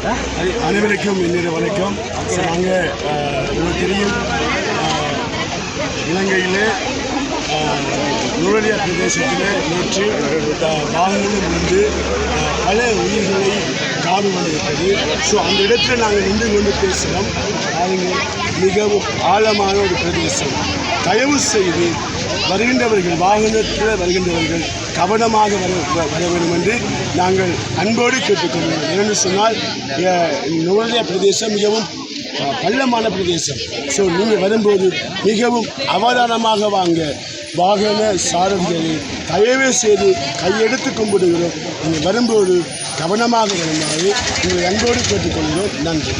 அனைவருக்கும் இன்னொரு வணக்கம். நாங்கள் உங்களுக்கு தெரியும், இலங்கையில் நுவரெலியா பிரதேசத்தில் நேற்று வாகனம் வந்து பல உயிர்களை காவு வந்திருக்கிறது. ஸோ அந்த இடத்துல நாங்கள் நின்று கொண்டு பேசுகிறோம். பாருங்கள், மிகவும் ஆழமான ஒரு பிரதேசம். தயவு செய்து வருகின்றவர்கள், வாகனத்தில் வருகின்றவர்கள் கவனமாக வர வேண்டும் என்று நாங்கள் அன்போடு கேட்டுக்கொள்கிறோம். ஏனென்று சொன்னால் நுவரெலியா பிரதேசம் மிகவும் பள்ளமான பிரதேசம். ஸோ நீங்கள் வரும்போது மிகவும் அவதானமாக வாங்க. வாகன சாரதிகளை தயவு செய்து கையெடுத்து கும்பிடுகிறோம். நீங்கள் வரும்போது கவனமாக வருமாறு உங்களை அன்போடு கேட்டுக்கொள்கிறோம். நன்றி.